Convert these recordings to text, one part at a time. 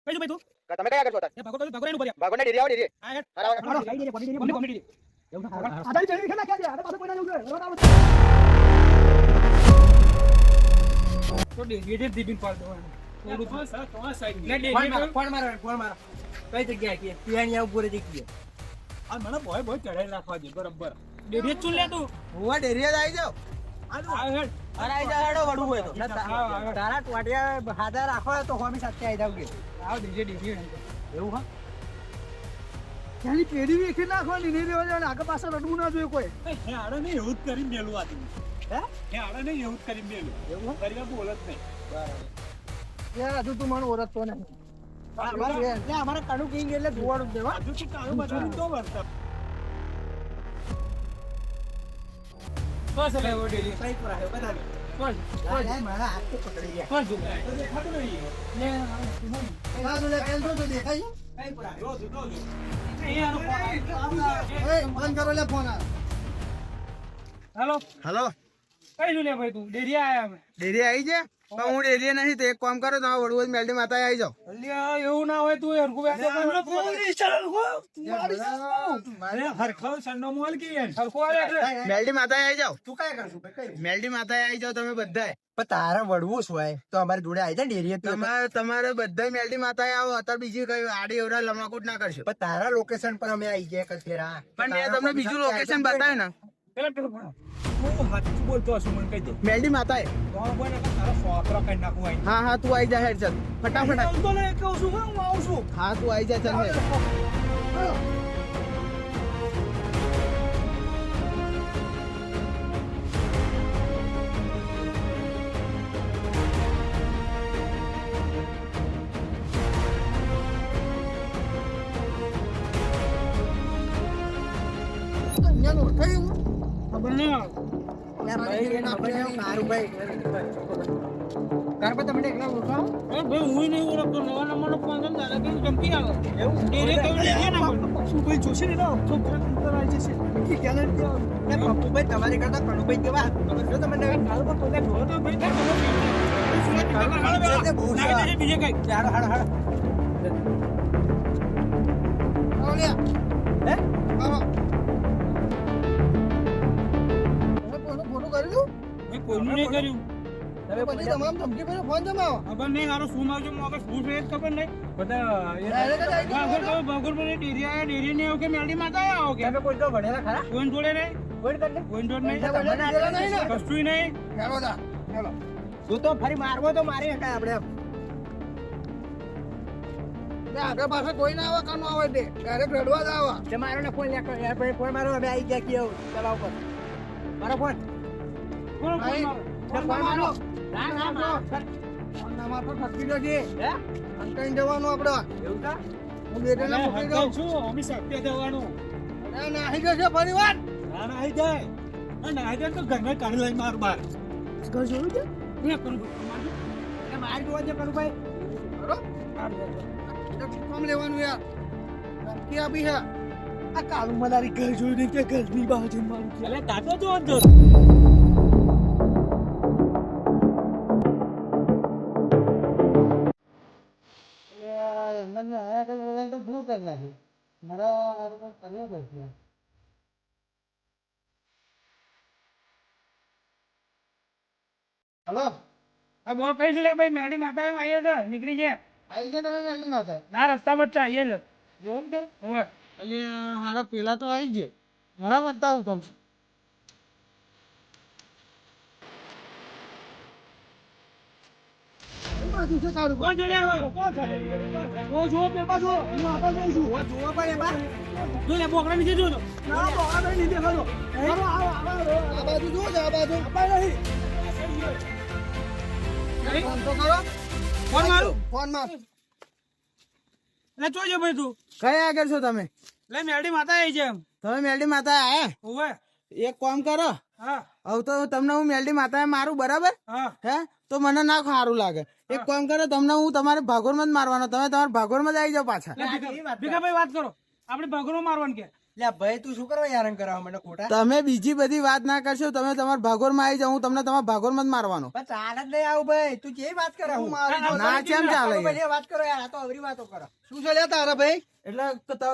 કઈ જો ભાઈ તું તમે કયા કરશો એ ભાગો ભાગો એનું ભર્યા ભાગોને ડેરી આવો ડેરી આ હેડ હારા લઈ જઈએ કોમ્પ્લીટ એવું ના આધારી ચડી છે ને ક્યાં છે આ પાછો કોઈ ના જવું તો ડેરી દીબીન પાડ દેવાનું થોડું તો સર તો સાઈડ લે ડેરી કોણ મારો કઈ જગ્યાએ કે પિયાણી ઉપર જગ્યાએ આ મને બોય ચડાઈ રાખવા દે બરાબર ડેરી ચૂલ લે તું હુવા ડેરી જ આવી જાવ આ હેડ અરે આવી જાવ હેડો વડું હોય તો તારા ટોટિયા હાથે રાખો તો હોમી સાથે આવી જાવ કે આવ ડેરી એવું હા ત્યાંની પેઢી વેખી નાખવાની નહીં રહેવા દેવાની આગળ પાછળ રડવું ના જોઈએ કોઈ હે આડે નહીં એવું જ કરી મેલું આ તું હે આડે નહીં એવું જ કરી મેલું એવું କରିବା બોલ જ નહીં બરાબર યાર હજુ તું મને ઓળખતો નહીં અમારે કણું કિંગ એટલે જોવાનું જ દેવા હજુ તું કાળું બતાવી તો વર્તા બસ લે ઓડી કઈ પર આવ્યો બતા કોણ મારા હાથ તો પકડી ગયા કોણ જો દેખાતું નહીં લે આ તો કેમ તો દેખાય કઈ પર આવ્યો જો ફોન કરો લે ફોન હેલો હેલો કઈ જો લે ભાઈ તું ડેરી આયા અમે ડેરી આવી છે પણ હું ડેરી નહીં તો એક કામ કરો તમે વડું મેલડી માતા આવી જાવ અલ્યા એવું ના હોય તું હરખું બેઠો પોલીસ મારે હરખાવ સંનો મોલ કે હરખું આવે મેલડી માતા આવી જાવ તું કાય કરશું ભાઈ મેલડી માતા આવી જાવ તમે બધાય પણ તારે વડવું શું હોય તો અમારી જોડે આવી જાય ડેરી તમારે બધા મેલડી માતા આવો અત્યારે બીજી કઈ આડી એવડા લમણાકૂટ ના કરશો પણ તારા લોકેશન પર અમે આવી ગયા કઈ ફેરા પણ મેં તમને બીજું લોકેશન બતાવ્યું ને પેલા હું હાચું બોલતો છું મને કહી દે મેલડી માતા બોલ ને તારો સોપરો કઈ નાખું આઈ હા તું આવી જા હેડ ચાલ ફટાફટ તો ને કહું છું હું આવું છું હા તું આવી જા ચાલ હેડ ખબર નહીં તમને એકલા ઓળખાવો ભાઈ હું નહીં ઓળખતો નવા નંબરનો ફોન કર દાદા કે ચમકી આવે એવું ડેરે કેવું લઈએ ને શું ભાઈ જોશે ને તો અંદર આવી જશે કે ગેલેન્ટી આવે પપ્પુભાઈ તમારી કરતા કણુભાઈ કેવા ખબર છે તમને કાલ પર કોઈ જોયો તો ભાઈ બહુ બીજે કઈ હાડો હાડો હાડો મેં કોઈનું નહીં કર્યું તમામ ધમકી પર ફોન જમાવો ખબર નહીં મારો શું આવજો મગજ શું છે ખબર નહીં બધા બગોર પર ડેરી આયા ડેરી ને કે મેલડી માતા આવો કે તમે કોઈ તો ભણેલા ખરા કોઈ જોડે નહીં કોઈ કરને કોઈ જોડે નહીં કશું નહીં ચાલો દા ચાલો તું તો ફરી મારવો તો મારી શકાય આપણે આગળ પાછળ કોઈ ના આવે કાનો આવે તે ડાયરેક્ટ રડવા જ આવે તે મારો ને ફોન લે ફોન મારો અમે આવી ગયા કે ચલાવ પર મારો ફોન કોણ ફોન મારો ના ના ના તો ઠકી જજે હે અંકઈ જવાનું આપણે એવું કા હું બેટાને મોકલી દઉં છું અમે સત્ય દેવાનું ના ના આવી જશે ફરી વાર ના ના આવી જાય ના આવી જાય તો ઘરમાં કાઢી લઈ માર બાર ઘર જોયું છે એ કરું મારી જોવા છે કણુભાઈ બરો કામ લેવાનું યાર ધમકી આપી છે આ કાળું મલારી ઘર જોયું નહીં કે ઘરની બાજુ મારું એટલે તાતો જો અંદર હલો આ બોલ કઈ લે ભાઈ મેડી માતા આયા છે નીકળી છે આવી ગયા તમે મેલડી માતા ના રસ્તા પર ચાહીએ છે જોમ કે ઓય અહીંયા હારા પેલા તો આવી ગયા ઘણા બતાવું તમે કોણ જોડે આવે કોણ છે ઓ જો પેપા જો હું આપા જઉં છું ઓ જોવા પડે બા જો લે બોકડા નીચે જો ના બોલા નહીં દેખાતો આવો આવો આવો આ બાજુ જો આ બાજુ આપા નહીં ફોન તો કરો કોણ મારું ફોન માર લે જોજો ભાઈ તું કઈ આગળ છો તમે લે મેડી માતા આવી છે એમ તમે મેલડી માતા આયા ઓવે એક કામ કરો હા હવે તો તમને હું મેલડી માતા મારું બરાબર હા હે તો મને ના સારું લાગે એક કામ કરો તમને હું તમારે ભાગોરમાં જ મારવાનો તમે તમારા ભાગોરમાં જ આવી જાઓ પાછા ભીખાભાઈ વાત કરો આપણે ભાગરો મારવાનું કે લે ભાઈ તું શું કરવા યારણ કરાવ મને ખોટા તમે બીજી બધી વાત ના કરશો. તમે તમારા ભાગોરમાં આવી જાઓ. હું તમને તમારા ભાગોરમાં જ મારવાનો. પણ ચાલે જ નહીં આવું ભાઈ તું કેવી વાત કરે હું ના, કેમ ચાલે યાર? બધી વાત કરો યાર આ તો અવરી વાતો કરો શું છે લે તારા ભાઈ એટલે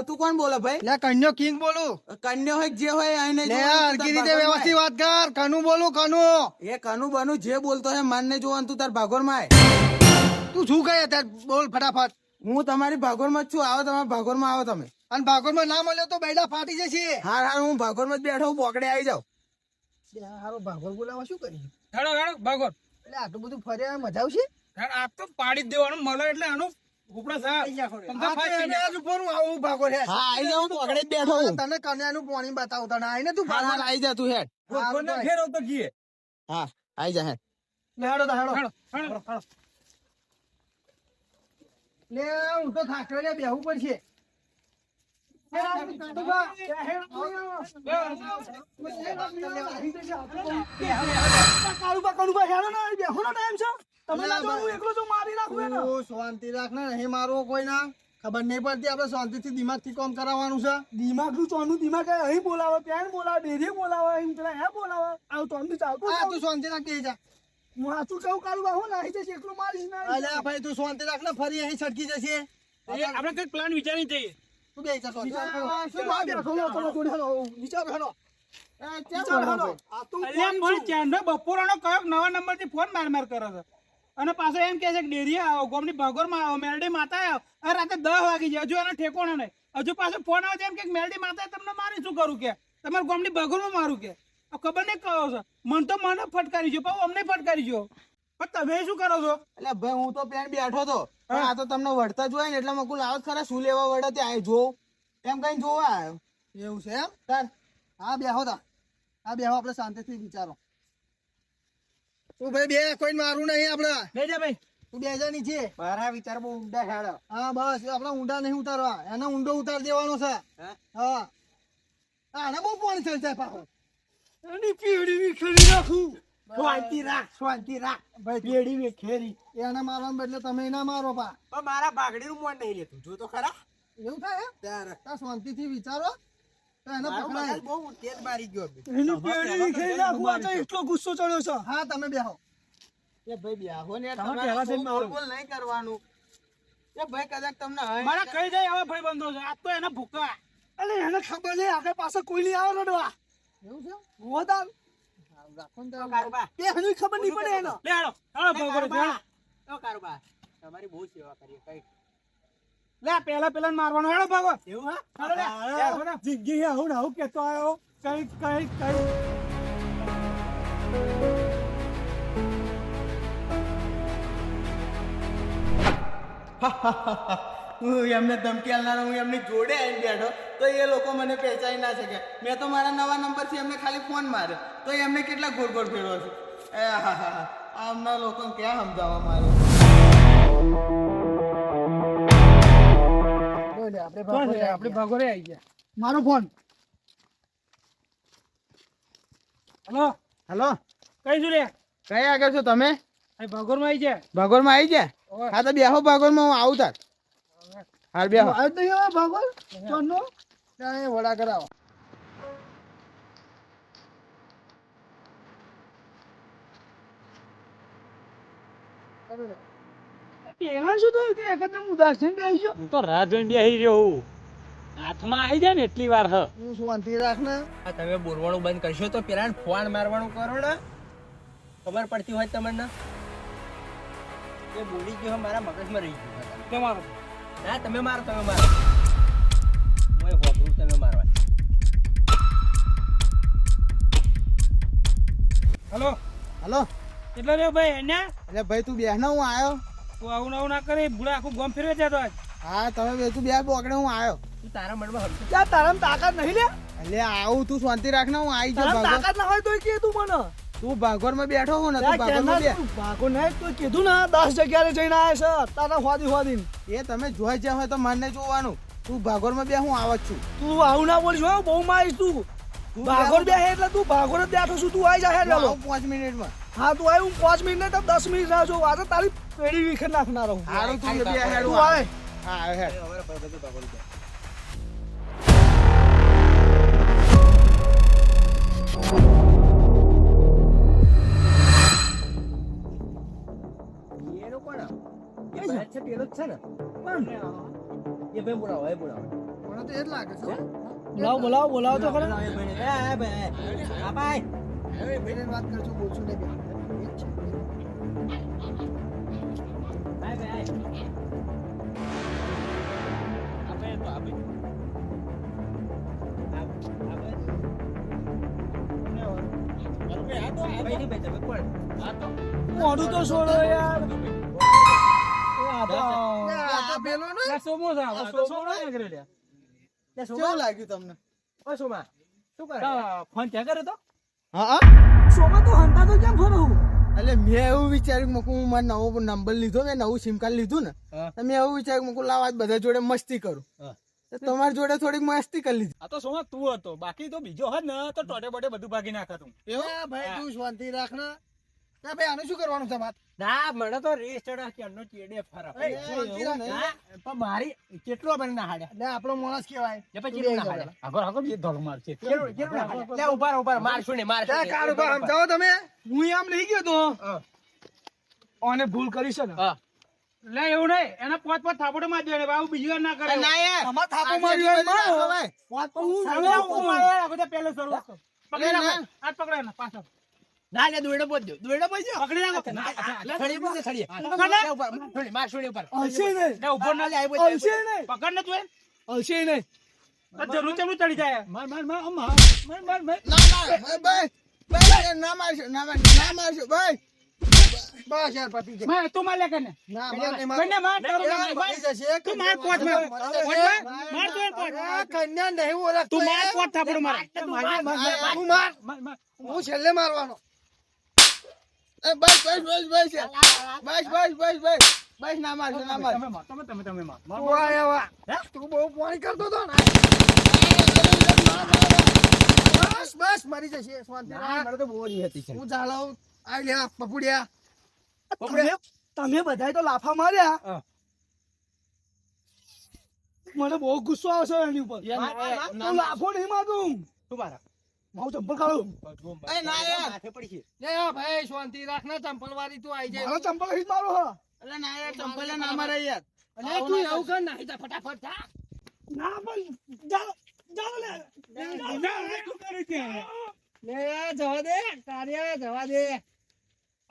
તું કોણ બોલે ભાઈ? લે કન્યો કિંગ બોલું કન્યો હોય જે હોય આઈને લે જોવાનું, તું હરકી તાર રીતે ભાગોરમાં વ્યવસ્થિત વાત કર કનું બોલું કનું આય. એ કનું બનું જે બોલતો હોય માનને જોવાનું, તું તાર ભાગોરમાં આય. તું શું કહે અત્યારે બોલ ફટાફટ હું તમારી ભાગોરમાં જ છું. આવો તમારા ભાગોરમાં આવો તમે. અને ભાગોળમાં ના મળ્યો તો બેડા ફાટી જશે હાર હાર હું ભાગોરમાં જ બેઠો હું. બોકડે આવી જાઓ. હારો ભાગોળ બોલાવા શું કરી હેડો હેડો ભાગો. એટલે આટલું બધું ફર્યા મજા આવશે હેડ આ તો પાડી જ દેવાનું મળે એટલે આનું ઉપડા હા, તો એને આજ ઉપર હું આવું ભાગોળ હેડ. હા આવી જાઉં. બોકડે જ બેઠો હું. તને કન્યાનું પાણી બતાવું તને આઈને તું હાર હાર આવી જા તું હેડ. ફેરવતો ગીએ. હા આવી જા હેડ. હેડો તો હેડો હેડો હેડો. લે હું તો થાક્યો લે બેહવું પડશે શાંતિ રાખ ને નહીં મારવો કોઈ ના ખબર નહીં પડતી આપડે શાંતિ થી દિમાગ થી કામ કરાવવાનું છે દિમાગ નું ચોનું દિમાગ અહીં બોલાવે ત્યાં બોલાવે ડેરી બોલાવે એમ પેલા હે બોલાવે આવું તો અમને ચાલતું હા તું શાંતિ રાખ કે જા હું હાથું કહું કાઢું હું નાહી જશે એકલું મારીશ ના અલ્યા ભાઈ તું શાંતિ રાખ ને ફરી અહીં છટકી જશે આપણે કઈક પ્લાન વિચારી જઈએ. તું બે જા શાંતિ રાખ. અલ્યા પણ ચાંદો બપોરનો કયો નવા નંબર થી ફોન માર કરે છે અને પાછો એમ કે છે કે ડેરી આવો ગોમની ભાગોરમાં આવો મેરડી માતા આવો અને રાતે 10 વાગી જાય હજુ એનો ઠેકોણો નહીં હજુ પાછો ફોન આવે છે એમ કે મેરડી માતા તમને મારી શું કરું કે તમારે ગોમની ભાગોરમાં મારું કે ખબર નહીં કહો છો મન તો મને ફટકારી જો પાછું અમને ફટકારી જો પણ તમે શું કરો છો? એટલે ભાઈ હું તો પેન બેઠો તો પણ આ તો તમને વળતા જોય ને એટલે મેં કુલ આવો જ ખરા શું લેવા વળે ત્યાં જોઉં એમ કઈ જોવા આવ્યો. એવું છે એમ તાર હા બેહો તા હા બેહો આપણે શાંતિથી વિચારો તું ભાઈ બે કોઈ મારું નહીં આપડે લઈ જા ભાઈ. તું બે જા નીચે મારા વિચાર બહુ ઊંડા હેડો. હા બસ આપડે ઊંડા નહીં ઉતારવા એને ઊંડો ઉતાર દેવાનો છે હા આને બહુ પાણી થઈ જાય પાછો એની પીડી વિખેરી નાખું. શાંતિ રાખ શાંતિ રાખ. ભાઈ પીડી વિખેરી. એને મારવા બદલે તમે ના મારો પા પણ મારા ભાગડીનું મોન નહીં લેતું. જો તો ખરા. એવું થાય એમ? ત્યારે તાર શાંતિથી વિચારો તો એને મારો પકડાય મગજ બહુ તેજ મારી ગયો બે. એની પીડી વિખેરી નાખું. આ તો એટલો ગુસ્સો ચડ્યો છે. હા તમે બેહો એ ભાઈ બ્યાહો ને તમે તમારે પહેલા બહુ જઈને મારો. બોલ નહીં કરવાનું. એ ભાઈ કદાચ તમને મારા કઈ જાય હવે ભાઈ બંધો છે. આ તો એના ભૂકા. અલે એને ખબર નહીં આગળ પાછળ કોઈ નહીં આવે રડવા. એવું છે ગોદાન. રાખો ને તો કારુબા. બે હજુ ખબર નહીં પડે એનો. લે હાલો. હાલો ભાગો રે. કારુબા. તો કારુબા. તમારી બહુ સેવા કરીએ કઈ. લે પેલા મારવાનો હેડો ભાગો. એવું હા? હાલો લે. જિંદગી આવું ને આવું કેતો આવ્યો. કઈ હું એમને ધમકી આલનારો હું એમની જોડે આવીને બેઠો તો એ લોકો મને પહેચાની ના શકે. મેં તો મારા નવા નંબરથી એમને ખાલી ફોન માર્યો તો એમને કેટલા ગોળ ગોળ ફેરવો છે. એ હા હા હા આમના લોકોને ક્યાં સમજાવવા મારે. આપણે ભાગો રે આવી ગયા. મારો ફોન હલો હલો કઈ છું રે? કઈ આગળ છો તમે? અહીં ભાગોરમાં આવી ગયા. ભાગોળમાં આવી ગયા? હા તો બેહો ભાગોળમાં હું આવું તાર. હાર બેહો. આજ નહીં આવે ભાગોળ ચોરનો ત્યાં એ વડા કરાવો એમાં શું થયું કે એકદમ ઉદાસીન રહી ગયો? તો રાહ જોઈને બેસી રહ્યો હું. હાથમાં આવી જાય ને એટલી વાર હ. હું શાંતિ રાખ ને આ તમે બોલવાનું બંધ કરશો તો પેલા ફોન મારવાનું કરો ને ખબર પડતી હોય તમને. એ બોલી ગયો મારા મગજમાં રહી ગયું. તમારો ના તમે મારો હું હોભરું તમે મારવા. હલો હલો કેટલો રહ્યો ભાઈ એને? એટલે ભાઈ તું બેહ ને હું આવ્યો તું આવું ના કરી બુડા આખું ગોમ ફેરવે જતો આજ. હા તમે બે તું બે બોકડે હું આવ્યો તું તારા મનમાં હરતું ત્યાં તારામાં તાકાત નહીં લે. એટલે આવું તું શાંતિ રાખ ને હું આવી તારામાં જાઉં તાકાત ના હોય તોય કે તું મને. તું ભાગોરમાં બેઠો હો ને તું ભાગોરમાં બે ભાગો નહીં તો કીધું ને 10 જગ્યાએ જઈને આવ્યા છે તારા હોદી. એ તમે જોઈ જ્યાં હોય તો મને જોવાનું. તું ભાગોરમાં બે હું આવત છું. તું આવું ના બોલીશ હો બહુ મારીશ તું. ભાગોર બે એટલે તું ભાગોર જ બેઠો છું તું આવી જા હેડ વેલો. 5 મિનિટમાં. હા તું આવી હું 5 મિનિટ ને 10 મિનિટ રાહ જોઉં. આજે તારી પેઢી વિખેર નાખનારો હું. હારું તું બે હેડ તું આવે. હા હેડ. અમારા ભાઈ બધું ભાગોળ જાય. એનો કોણ એ ભાઈ છે પેલો જ છે ને કોણ એ ભાઈ બોલાવો એ બોલાવો મને તો એ જ લાગે છે બોલાવો તો ખરા એ ભાઈ આ ભાઈ ભાઈને વાત કરજો બોલશું નહીં બે મોઢું તો છોડો યાર પેલો ને કેવું લાગ્યું તમને ફોન ક્યાં કરે તો હા સોમા તો હંતા તો કેમ ફરું એટલે મેં એવું વિચાર્યું કે હું મારો નવો નંબર લીધો ને નવું સિમ કાર્ડ લીધું ને તો મેં એવું વિચાર્યું કે લાવ આજ બધા જોડે મસ્તી કરું તો તમારી જોડે થોડીક મસ્તી કરી લીધી આ તો સોમા તું હતો બાકી તો બીજો હોત ને તો ટોટે બોટે બધું ભાગી નાખતું ભાઈ તું શાંતિ રાખ ને ભાઈ આનું શું કરવાનું છે વાત ના મને તો રેસ ચડા કે અન્નો ચેડે ફરક પણ મારી કેટલો બને ના હાડ્યા એટલે આપણો માણસ કહેવાય એ પછી કેટલો ના હાડ્યા આગળ આગળ બે ધોલ મારશે કેટલો ના હાડ્યા લે ઉભા મારશું ને મારશું કાર ઉપર સમજાવો તમે હું આમ લઈ ગયો તો ઓને ભૂલ કરી છે ને લે એવું નહીં એના પોત પોત થાપડો માર દે બાબુ બીજી વાર ના કરે ના યાર અમાર થાપો માર્યો હોય મારો પોત પર હું પેલો શરૂ પકડી નાખો હાથ પકડે ને પાછો ના લે દોડો બોજો પકડી નાખો ખડી બોજે ખડી માર છોડી ઉપર હશે નહીં લે ઉપર ના લે આઈ બોજ હશે નહીં પકડ ને તું હશે નહીં તો જરૂર ચમુ ચડી જાય માર ના મારશો ભાઈ બસ યાર પતિ છે માર તું માર લે કને ના કને માર પતિ જશે તું માર પોત માર તું પોત કન્યા નહીં ઓળખ તું માર પોત થાપડો માર હું માર હું છેલ્લે મારવાનો બસ ના મારશો ના માર તમે માર તું આયા તું બહુ પાણી કરતો હતો ને બસ મરી જશે શાંતિ મારે તો બહુ જ હતી છે હું ચાલાવ આ લ્યા પપુડિયા તમે બધાય તો લાફા માર્યા મને બહુ ગુસ્સો આવશે એની ઉપર હું લાફો નહીં મારું તું મારા મારું ચંપલ કાઢું માથે પડી છે ભાઈ શાંતિ રાખ ને ચંપલ વાળી તું આવી જાય મારો ચંપલ જ મારો હા એટલે ના યાર ચંપલ ના મારે યાર અરે તું એવું કર નાહી જા ફટાફટ જા ના પણ જાઓ લે જવા દે કાર્ય જવા દે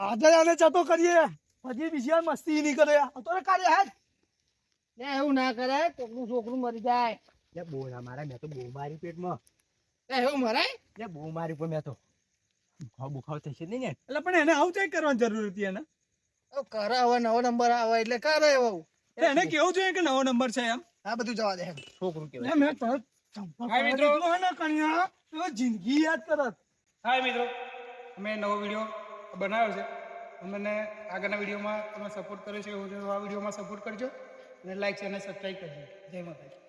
આજે આને જતો કરીએ પછી બીજી વાર મસ્તી નહીં કરે તો કાર્ય હે એવું ના કરે કોકનું છોકરું મરી જાય લે બહુ ના મારા મેં તો બહુ મારી પેટમાં એવું મરાય લે બહુ મારી પણ મેં તો બુખાવ થશે નહીં ને એટલે પણ એને આવું ચેક કરવાની જરૂર હતી એને કરે હવે નવો નંબર આવે એટલે કરે એવું એને કેવું જોઈએ કે નવો નંબર છે એમ આ બધું જવા દે છોકરું કેવું મેં તરત હાય મિત્રો. જિંદગી યાદ કરત હાય મિત્રો, અમે નવો વિડીયો બનાવ્યો છે. અમને આગળના વિડીયોમાં તમે સપોર્ટ કર્યો છે એવું આ વિડીયોમાં સપોર્ટ કરજો અને લાઈક અને સબસ્ક્રાઈબ કરજો. જય માતાજી.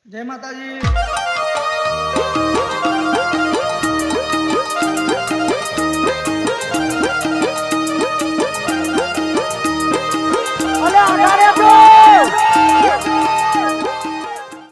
જય માતાજી.